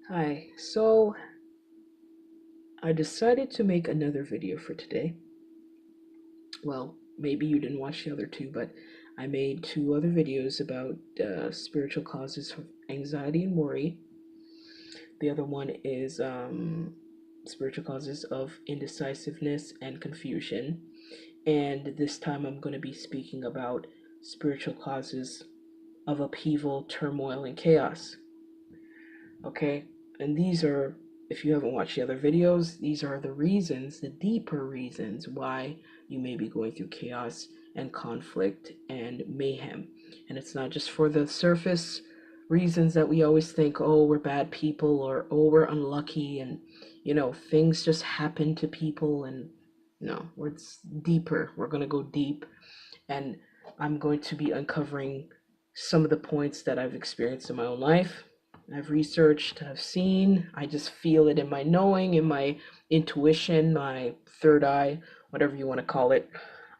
Hi, so I decided to make another video for today. Well, maybe you didn't watch the other two, but I made two other videos about spiritual causes of anxiety and worry. The other one is spiritual causes of indecisiveness and confusion. And this time I'm going to be speaking about spiritual causes of upheaval, turmoil, and chaos. Okay, and these are, if you haven't watched the other videos, these are the reasons, the deeper reasons why you may be going through chaos and conflict and mayhem. And it's not just for the surface reasons that we always think, oh, we're bad people, or oh, we're unlucky, and things just happen to people. And no, it's deeper. We're going to go deep, and I'm going to be uncovering some of the points that I've experienced in my own life. I've researched, I've seen, I just feel it in my knowing, in my intuition, my third eye, whatever you want to call it.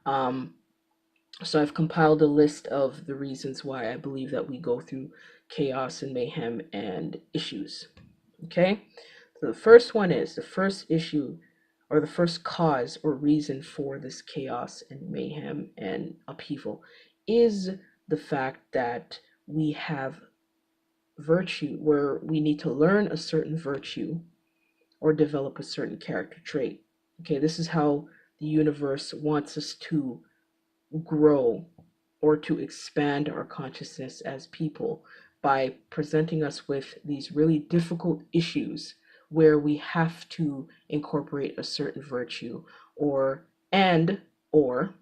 Um, so I've compiled a list of the reasons why I believe that we go through chaos and mayhem and issues. Okay? So the first one is the first issue or the first cause or reason for this chaos and mayhem and upheaval is the fact that we have virtue where we need to learn a certain virtue or develop a certain character trait. Okay, this is how the universe wants us to grow or to expand our consciousness as people by presenting us with these really difficult issues where we have to incorporate a certain virtue or and or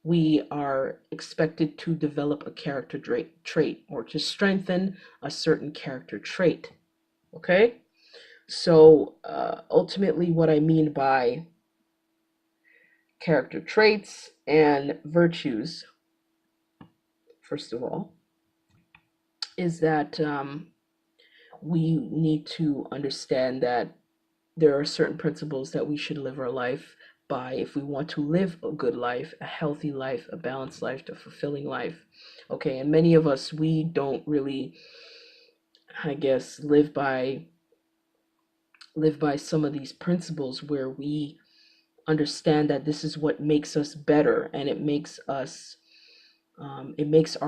we are expected to develop a character trait or to strengthen a certain character trait. Okay, so ultimately what I mean by character traits and virtues, first of all, is that we need to understand that there are certain principles that we should live our life by if we want to live a good life, a healthy life, a balanced life, a fulfilling life. Okay, and many of us, we don't really, I guess, live by some of these principles where we understand that this is what makes us better and it makes our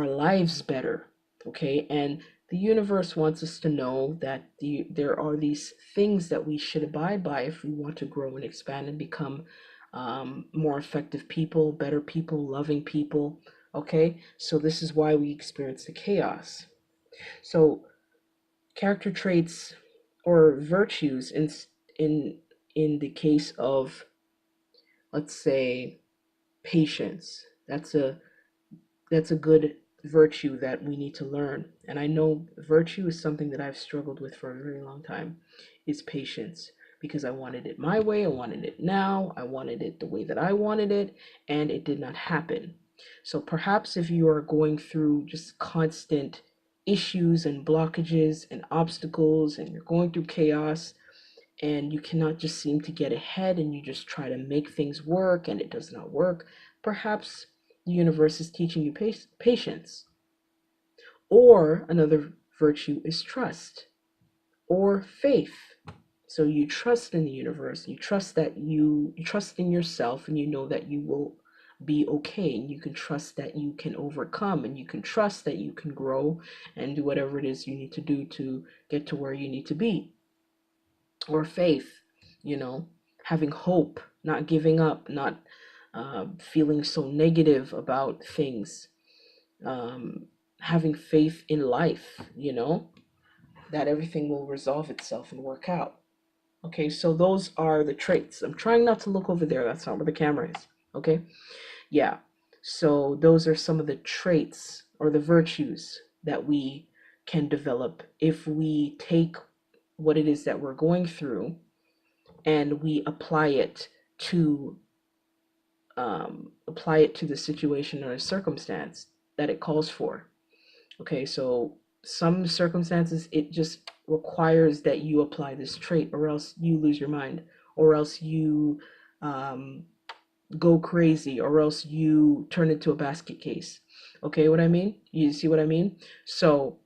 lives better. Okay, and the universe wants us to know that there are these things that we should abide by if we want to grow and expand and become more effective people, better people, loving people. Okay, so this is why we experience the chaos. So character traits or virtues in in the case of, let's say, patience. That's a good virtue that we need to learn. And I know virtue is something that I've struggled with for a very long time, is patience. Because I wanted it my way, I wanted it now, I wanted it the way that I wanted it, and it did not happen. So perhaps if you are going through just constant issues and blockages and obstacles and you're going through chaos and you cannot just seem to get ahead and you just try to make things work and it does not work, perhaps the universe is teaching you patience. Or another virtue is trust or faith. So you trust in the universe, you trust that you trust in yourself, and you know that you will be okay, and you can trust that you can overcome, and you can trust that you can grow and do whatever it is you need to do to get to where you need to be. Or faith, you know, having hope, not giving up, not feeling so negative about things, having faith in life, that everything will resolve itself and work out. Okay, so those are the traits. I'm trying not to look over there. That's not where the camera is. Okay, yeah. So those are some of the traits or the virtues that we can develop if we take what it is that we're going through and we to apply it to the situation or circumstance that it calls for. Okay, so some circumstances it just requires that you apply this trait, or else you lose your mind, or else you um, go crazy, or else you turn into a basket case. Okay, what I mean? You see what I mean? So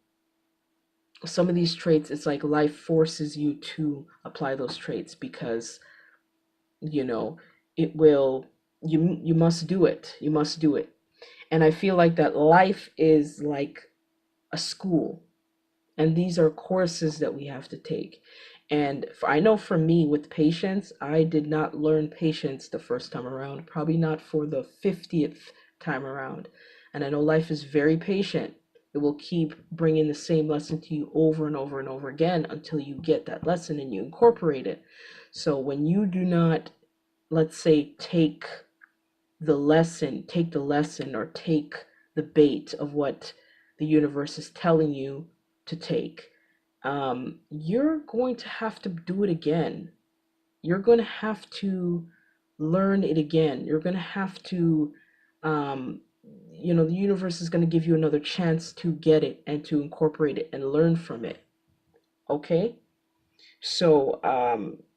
some of these traits, it's like life forces you to apply those traits because, you know, it will, you must do it. You must do it. And I feel like that life is like a school, and these are courses that we have to take. And I know for me with patience, I did not learn patience the first time around, probably not for the 50th time around. And I know life is very patient. It will keep bringing the same lesson to you over and over and over again until you get that lesson and you incorporate it. So when you do not, let's say, take the lesson or take the bait of what the universe is telling you to take, you're going to have to do it again. You're going to have to learn it again. You're going to have to, um, the universe is going to give you another chance to get it and to incorporate it and learn from it. Okay? So,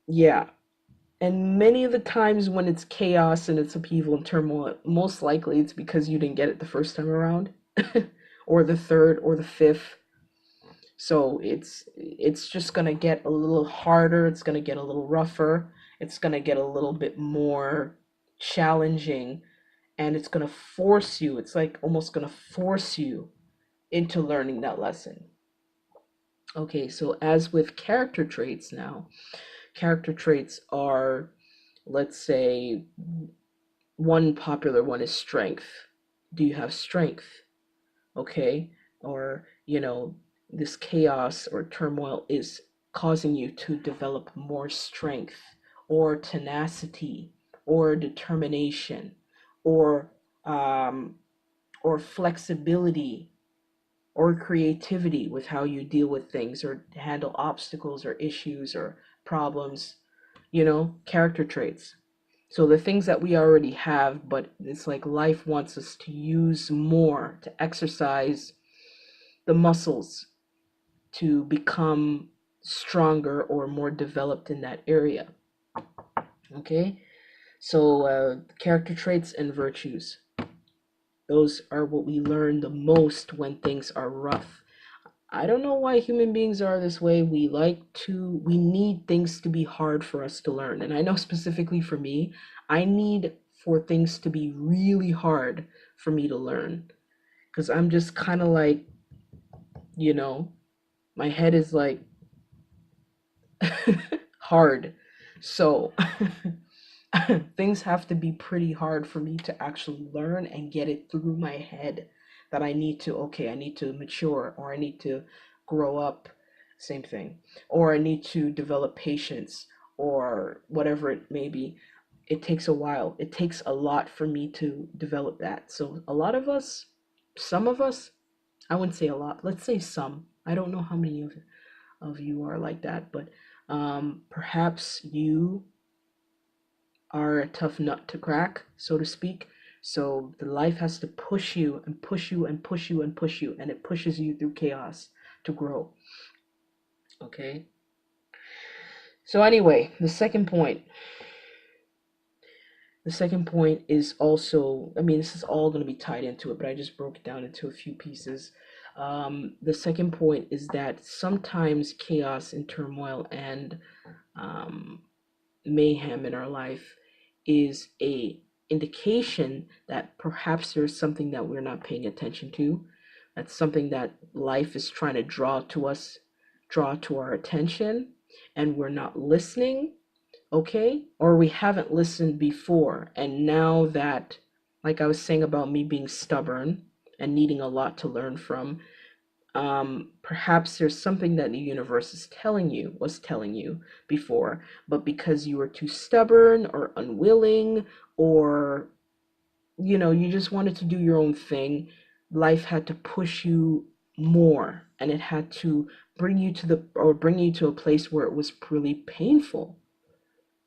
yeah. And many of the times when it's chaos and it's upheaval and turmoil, most likely it's because you didn't get it the first time around, or the third, or the fifth. So it's just gonna get a little harder. It's gonna get a little rougher. It's gonna get a little bit more challenging, and it's gonna force you. It's like almost gonna force you into learning that lesson. Okay, so as with character traits now, character traits are, let's say, one popular one is strength. Do you have strength? Okay. Or, this chaos or turmoil is causing you to develop more strength or tenacity or determination or um, or flexibility or creativity with how you deal with things or handle obstacles or issues or problems, character traits. So the things that we already have, but it's like life wants us to use more, to exercise the muscles to become stronger or more developed in that area. Okay? So character traits and virtues. Those are what we learn the most when things are rough. I don't know why human beings are this way. We need things to be hard for us to learn. And I know specifically for me, I need for things to be really hard for me to learn. Because I'm just kind of like, you know, my head is like hard. So things have to be pretty hard for me to actually learn and get it through my head that I need to mature or I need to grow up, same thing, or I need to develop patience or whatever it may be. It takes a while. It takes a lot for me to develop that. So a lot of us, some of us, I wouldn't say a lot, let's say some. I don't know how many of you are like that, but perhaps you are a tough nut to crack, so to speak. So the life has to push you and push you and push you and push you, and it pushes you through chaos to grow. Okay. So anyway, the second point is also, I mean, this is all going to be tied into it, but I just broke it down into a few pieces. The second point is that sometimes chaos and turmoil and um, mayhem in our life is a indication that perhaps there's something that we're not paying attention to. That's something that life is trying to draw to our attention, and we're not listening, okay? Or we haven't listened before. And now that, like I was saying about me being stubborn and needing a lot to learn from, perhaps there's something that the universe was telling you before, but because you were too stubborn or unwilling, or you just wanted to do your own thing, life had to push you more, and it had to bring you to a place where it was really painful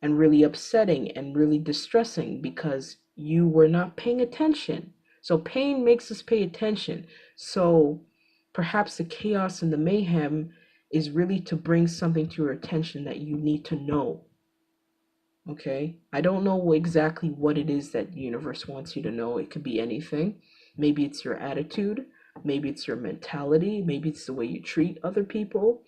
and really upsetting and really distressing because you were not paying attention. So pain makes us pay attention. So perhaps the chaos and the mayhem is really to bring something to your attention that you need to know. Okay? I don't know exactly what it is that the universe wants you to know. It could be anything. Maybe it's your attitude. Maybe it's your mentality. Maybe it's the way you treat other people.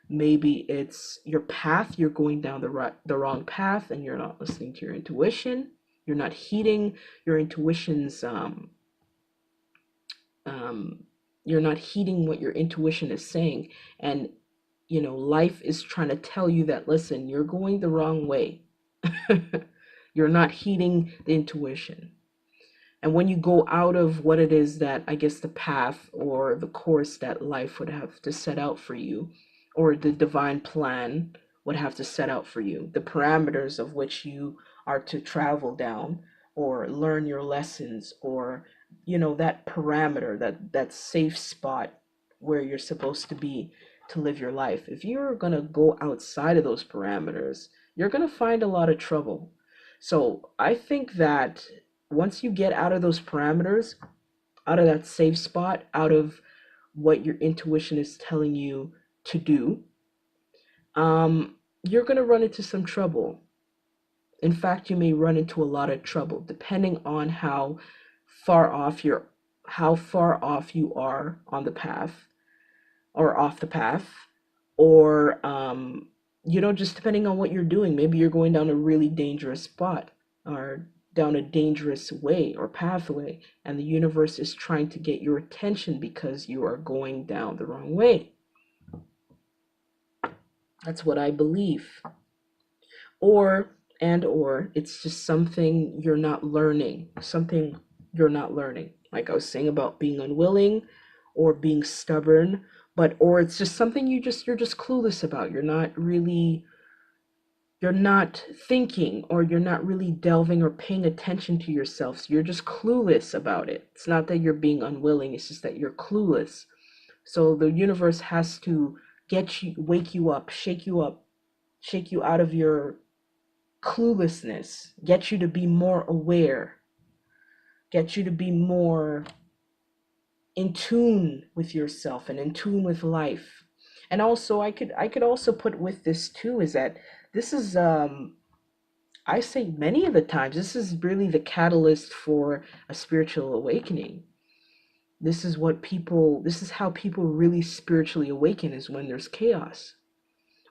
Maybe it's your path. You're going down the wrong path and you're not listening to your intuition. You're not heeding your intuition's um, you're not heeding what your intuition is saying. And life is trying to tell you that, listen, you're going the wrong way. You're not heeding the intuition. And when you go out of what it is that, I guess, the path or the course that life would have to set out for you, or the divine plan would have to set out for you, the parameters of which you are to travel down or learn your lessons, or, that parameter, that safe spot where you're supposed to be to live your life. If you're going to go outside of those parameters, you're going to find a lot of trouble. So I think that once you get out of those parameters, out of that safe spot, out of what your intuition is telling you to do, you're going to run into some trouble. In fact, you may run into a lot of trouble depending on far off you're how far off you are on the path or off the path, or just depending on what you're doing. Maybe you're going down a really dangerous spot, or down a dangerous way or pathway, and the universe is trying to get your attention because you are going down the wrong way. That's what I believe. Or it's just something you're not learning, like I was saying about being unwilling or being stubborn. Or it's just something you're just clueless about. You're not thinking, or you're not really delving or paying attention to yourself, so you're just clueless about it. It's not that you're being unwilling, it's just that you're clueless. So the universe has to wake you up, shake you out of your cluelessness, get you to be more aware, get you to be more in tune with yourself and in tune with life. And also, I could also put with this too, is that this is I say many of the times this is really the catalyst for a spiritual awakening. This is how people really spiritually awaken, is when there's chaos,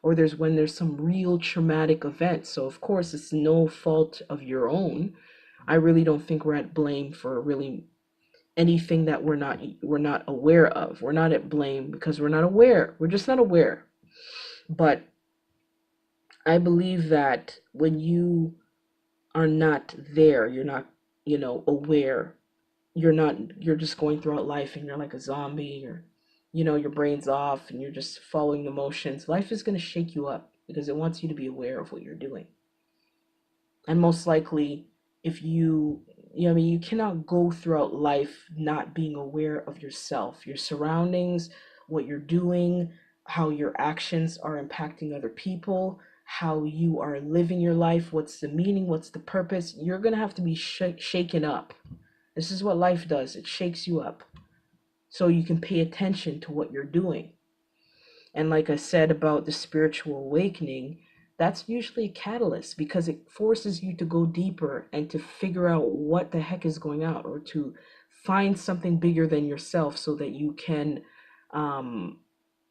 or when there's some real traumatic event. So of course it's no fault of your own. I really don't think we're at blame for really anything that we're not aware of. We're not at blame because we're not aware. We're just not aware. But I believe that when you are not there, you're not, aware. You're just going throughout life and you're like a zombie, or your brain's off and you're just following the motions. Life is going to shake you up because it wants you to be aware of what you're doing. And most likely, if you cannot go throughout life not being aware of yourself, your surroundings, what you're doing, how your actions are impacting other people, how you are living your life, what's the meaning, what's the purpose. You're going to have to be shaken up. This is what life does. It shakes you up so you can pay attention to what you're doing. And like I said about the spiritual awakening, that's usually a catalyst because it forces you to go deeper and to figure out what the heck is going on, or to find something bigger than yourself um,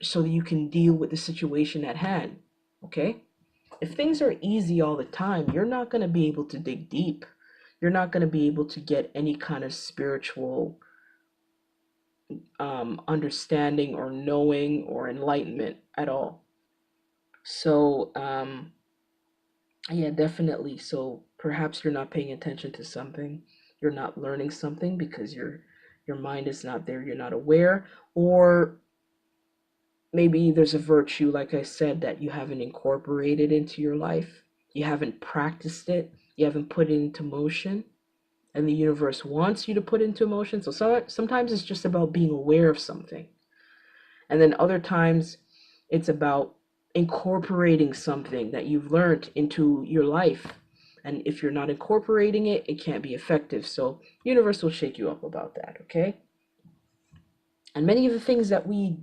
so that you can deal with the situation at hand. Okay? If things are easy all the time, you're not going to be able to dig deep. You're not going to be able to get any kind of spiritual understanding or knowing or enlightenment at all. So, yeah, definitely. So perhaps you're not paying attention to something, you're not learning something because your mind is not there, you're not aware, or maybe there's a virtue, like I said, that you haven't incorporated into your life. You haven't practiced it. You haven't put it into motion, and the universe wants you to put it into motion. So sometimes it's just about being aware of something. And then other times it's about incorporating something that you've learned into your life. And if you're not incorporating it, it can't be effective. So universe will shake you up about that, okay? And many of the things that we,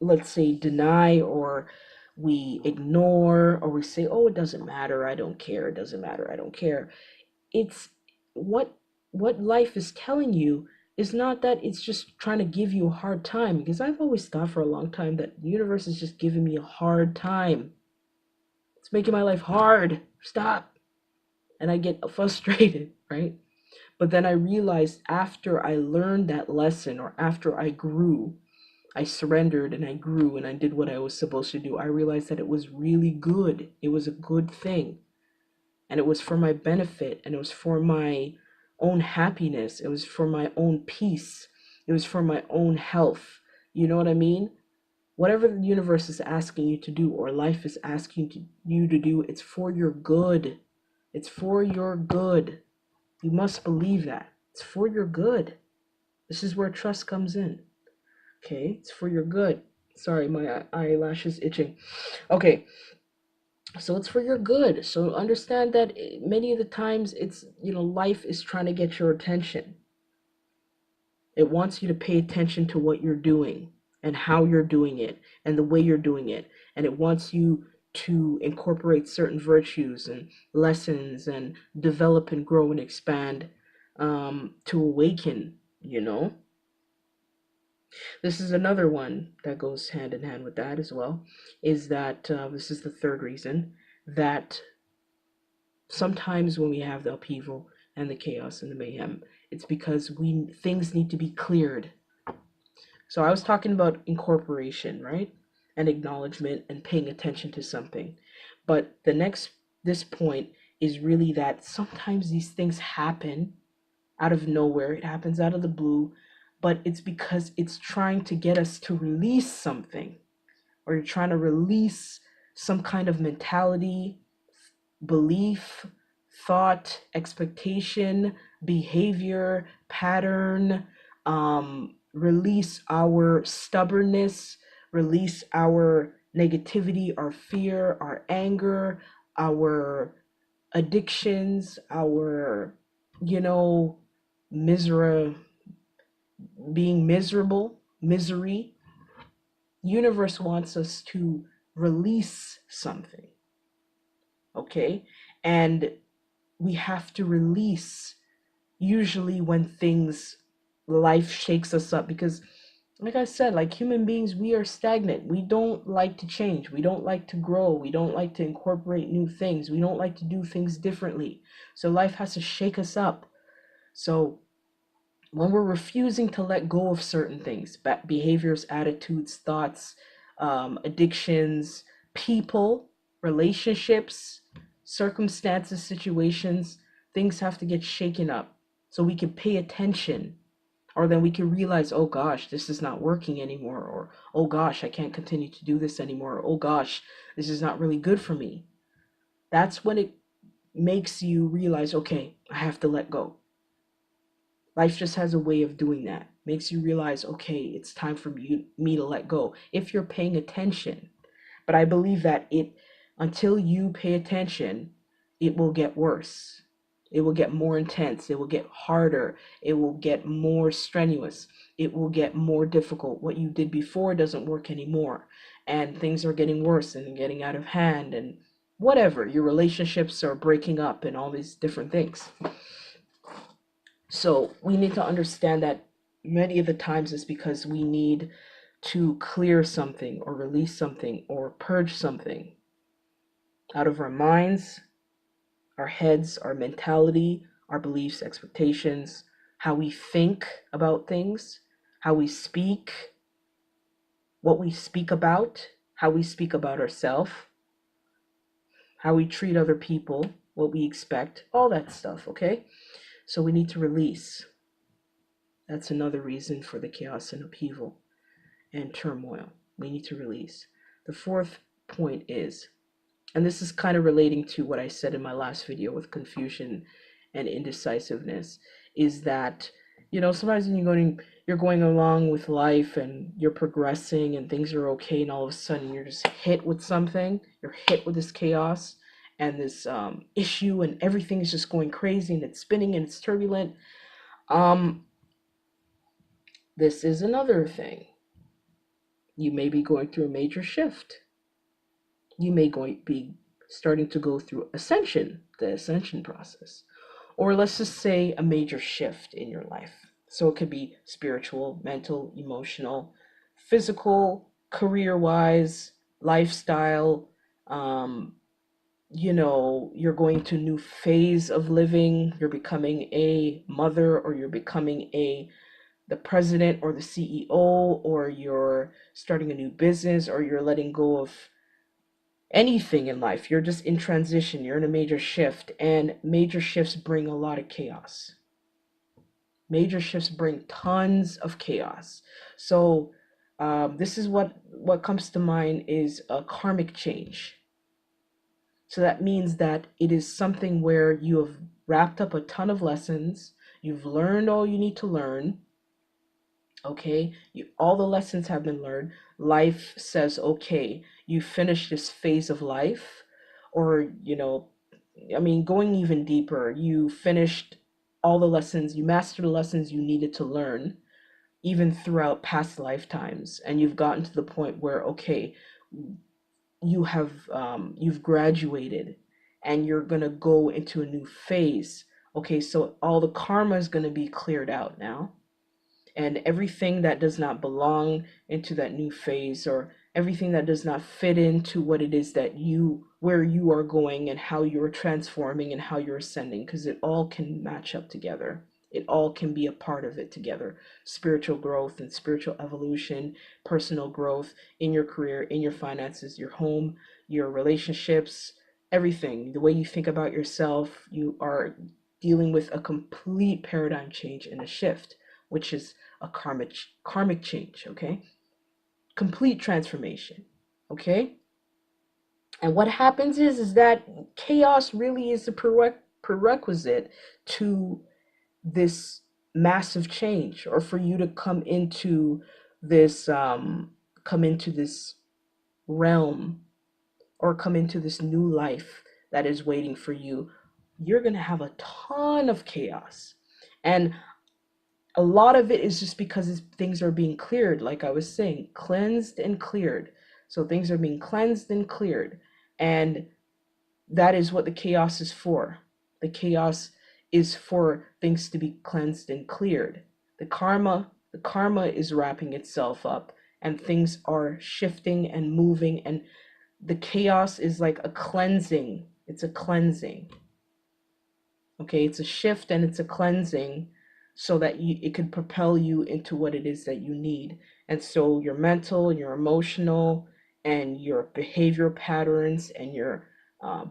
let's say, deny, or we ignore, or we say, oh, it doesn't matter, I don't care, it doesn't matter, I don't care. It's what life is telling you is not that it's just trying to give you a hard time, because I've always thought for a long time that the universe is just giving me a hard time. It's making my life hard. Stop. And I get frustrated, right? But then I realized after I learned that lesson, or after I grew, I surrendered and I grew and I did what I was supposed to do, I realized that it was really good. It was a good thing. And it was for my benefit, and it was for my own happiness. It was for my own peace. It was for my own health. You know what I mean? Whatever the universe is asking you to do, or life is asking you to do, it's for your good. It's for your good. You must believe that. It's for your good. This is where trust comes in. Okay? It's for your good. Sorry, my eyelash is itching. Okay, so it's for your good. So understand that many of the times it's, life is trying to get your attention. It wants you to pay attention to what you're doing and how you're doing it and the way you're doing it. And it wants you to incorporate certain virtues and lessons and develop and grow and expand, to awaken, you know. This is another one that goes hand in hand with that as well, is that this is the third reason that sometimes when we have the upheaval and the chaos and the mayhem, it's because we things need to be cleared. So I was talking about incorporation, right? And acknowledgement and paying attention to something. But this point is really that sometimes these things happen out of nowhere. It happens out of the blue, but it's because it's trying to get us to release something, or you're trying to release some kind of mentality, belief, thought, expectation, behavior, pattern, release our stubbornness, release our negativity, our fear, our anger, our addictions, our, you know, misery, being miserable, misery. Universe wants us to release something, okay? And we have to release usually when life shakes us up, because like I said, like human beings, we are stagnant. We don't like to change. We don't like to grow. We don't like to incorporate new things. We don't like to do things differently. So life has to shake us up. So when we're refusing to let go of certain things, behaviors, attitudes, thoughts, addictions, people, relationships, circumstances, situations, things have to get shaken up so we can pay attention. Or then we can realize, oh gosh, this is not working anymore. Or, oh gosh, I can't continue to do this anymore. Or, oh gosh, this is not really good for me. That's when it makes you realize, okay, I have to let go. Life just has a way of doing that. Makes you realize, okay, it's time for me to let go. If you're paying attention. But I believe that until you pay attention, it will get worse. It will get more intense. It will get harder. It will get more strenuous. It will get more difficult. What you did before doesn't work anymore. And things are getting worse and getting out of hand and whatever. Your relationships are breaking up and all these different things. So we need to understand that many of the times it's because we need to clear something or release something or purge something out of our minds, our heads, our mentality, our beliefs, expectations, how we think about things, how we speak, what we speak about, how we speak about ourselves, how we treat other people, what we expect, all that stuff, okay? So we need to release. That's another reason for the chaos and upheaval and turmoil. We need to release. The fourth point is, and this is kind of relating to what I said in my last video with confusion and indecisiveness, is that, sometimes when you're going along with life and you're progressing and things are okay, and all of a sudden you're just hit with something, you're hit with this chaos and this issue, and everything is just going crazy and it's spinning and it's turbulent. This is another thing. You may be going through a major shift. You may be starting to go through ascension, the ascension process. Or let's just say a major shift in your life. So it could be spiritual, mental, emotional, physical, career wise, lifestyle. Um, you're going to a new phase of living. You're becoming a mother, or you're becoming the president or the CEO, or you're starting a new business, or you're letting go of anything in life. You're just in transition. You're in a major shift, and major shifts bring a lot of chaos. Major shifts bring tons of chaos. So this is what comes to mind is a karmic change. So that means that it is something where you have wrapped up a ton of lessons. You've learned all you need to learn. Okay, all the lessons have been learned. Life says, okay, you finished this phase of life, or I mean, going even deeper, you finished all the lessons, you mastered the lessons you needed to learn, even throughout past lifetimes, and you've gotten to the point where, okay, you've graduated, and you're gonna go into a new phase. Okay, so all the karma is gonna be cleared out now, and everything that does not belong into that new phase, or everything that does not fit into what it is that where you are going, and how you're transforming, and how you're ascending, because it all can match up together. It all can be a part of it together. Spiritual growth and spiritual evolution, personal growth in your career, in your finances, your home, your relationships, everything. The way you think about yourself, you are dealing with a complete paradigm change and a shift, which is a karmic change. Okay, complete transformation. Okay, and what happens is that chaos really is the prerequisite to this massive change, or for you to this come into this realm, or come into this new life that is waiting for you. You're going to have a ton of chaos, and a lot of it is just because things are being cleared, like I was saying, cleansed and cleared. So things are being cleansed and cleared, and that is what the chaos is for. The chaos is for things to be cleansed and cleared. The karma is wrapping itself up, and things are shifting and moving, and the chaos is like a cleansing. It's a cleansing. Okay, it's a shift and it's a cleansing, so that it can propel you into what it is that you need. And so your mental and your emotional and your behavioral patterns and your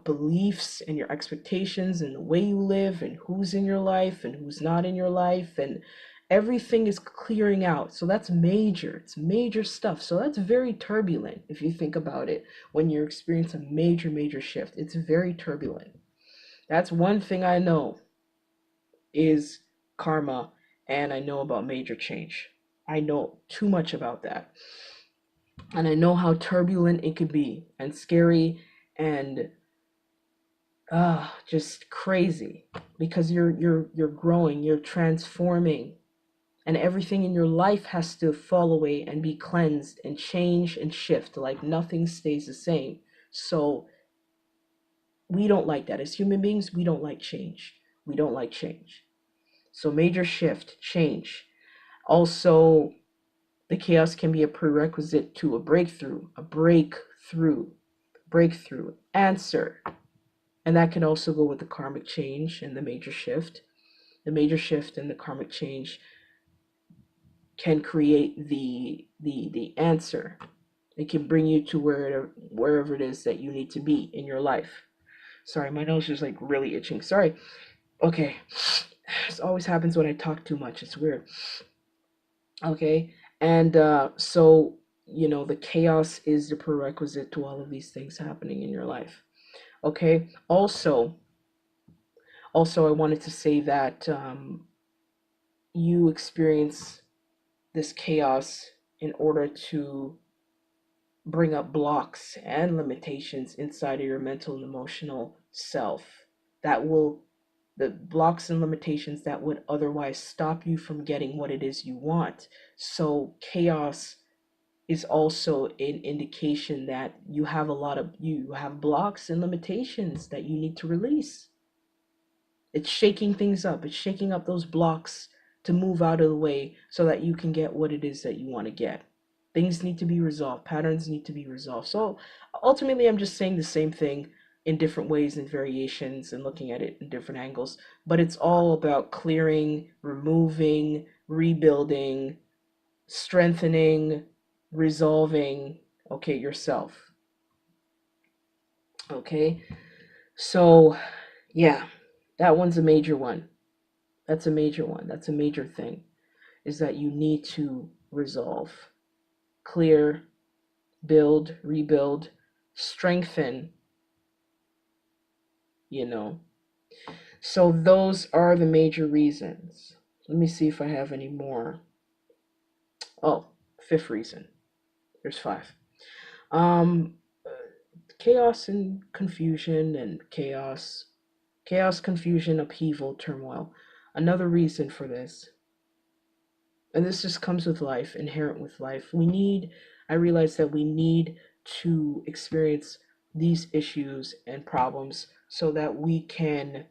beliefs and your expectations and the way you live and who's in your life and who's not in your life, and everything is clearing out. So that's major. It's major stuff. So that's very turbulent if you think about it. When you experience a major shift, it's very turbulent. That's one thing I know is karma, and I know about major change. I know too much about that. And I know how turbulent it could be, and scary, and just crazy, because you're growing, you're transforming, and everything in your life has to fall away and be cleansed and change and shift. Like nothing stays the same. So we don't like that. As human beings, we don't like change. We don't like change. So major shift, change. Also, the chaos can be a prerequisite to breakthrough, answer. And that can also go with the karmic change and the major shift. The major shift and the karmic change can create the answer. It can bring you to wherever it is that you need to be in your life. Sorry, my nose is like really itching. Sorry. Okay. This always happens when I talk too much. It's weird. Okay, and so the chaos is the prerequisite to all of these things happening in your life. Okay, also I wanted to say that you experience this chaos in order to bring up blocks and limitations inside of your mental and emotional self, that will the blocks and limitations that would otherwise stop you from getting what it is you want. So chaos is also an indication that you have blocks and limitations that you need to release. It's shaking things up. It's shaking up those blocks to move out of the way so that you can get what it is that you want to get. Things need to be resolved, patterns need to be resolved. So ultimately, I'm just saying the same thing in different ways and variations and looking at it in different angles, but it's all about clearing, removing, rebuilding, strengthening, resolving, okay, yourself. Okay, so yeah, that one's a major one. That's a major one. That's a major thing, is that you need to resolve, clear, build, rebuild, strengthen, you know. So those are the major reasons. Let me see if I have any more. Oh, fifth reason. There's five. Um, chaos and confusion and chaos, confusion, upheaval, turmoil. Another reason for this, and this just comes with life, inherent with life. I realize that we need to experience these issues and problems so that we can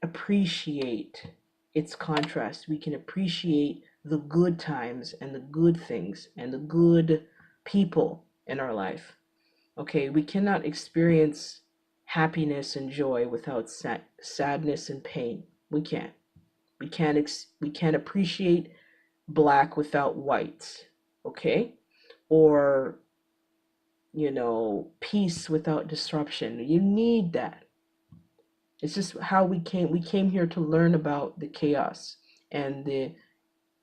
appreciate its contrast. We can appreciate the good times and the good things and the good people in our life. Okay, we cannot experience happiness and joy without sadness and pain. We can't. We can't appreciate black without white. Okay? Or, peace without disruption. You need that. It's just how we came here to learn about the chaos and the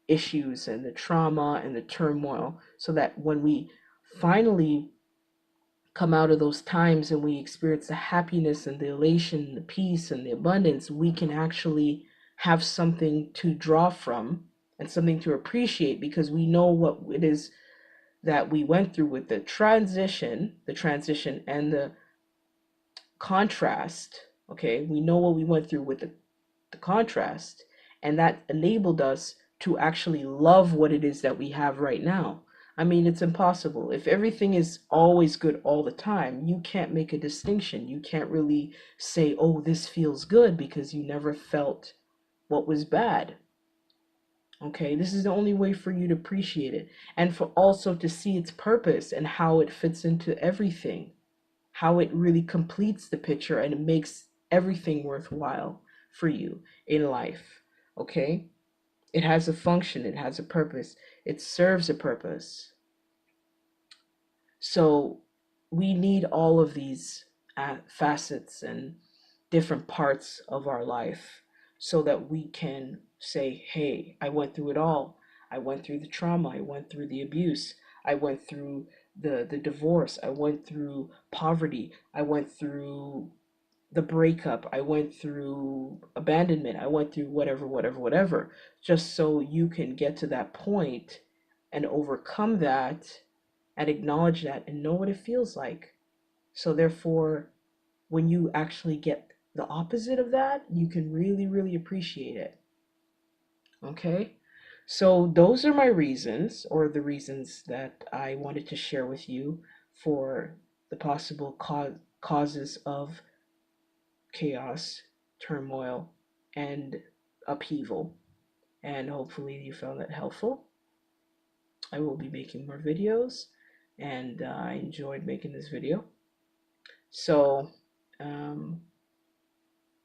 issues and the trauma and the turmoil so that when we finally come out of those times and we experience the happiness and the elation, the peace and the abundance, we can actually have something to draw from and something to appreciate because we know what it is that we went through with the transition and the contrast. Okay, we know what we went through with the contrast, and that enabled us to actually love what it is that we have right now. I mean, it's impossible. If everything is always good all the time, you can't make a distinction. You can't really say, oh, this feels good because you never felt what was bad. Okay, this is the only way for you to appreciate it and for also to see its purpose and how it fits into everything, how it really completes the picture and it makes everything worthwhile for you in life. Okay, it has a function, it has a purpose, it serves a purpose. So we need all of these facets and different parts of our life so that we can say, hey, I went through it all. I went through the trauma, I went through the abuse, I went through the divorce, I went through poverty, I went through the breakup, I went through abandonment, I went through whatever, whatever, whatever, just so you can get to that point and overcome that and acknowledge that and know what it feels like. So, therefore, when you actually get the opposite of that, you can really, really appreciate it. Okay? So, those are my reasons, or the reasons that I wanted to share with you for the possible causes of chaos, turmoil, and upheaval. And hopefully, you found that helpful. I will be making more videos, and I enjoyed making this video. So,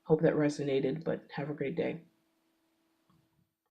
hope that resonated, but have a great day.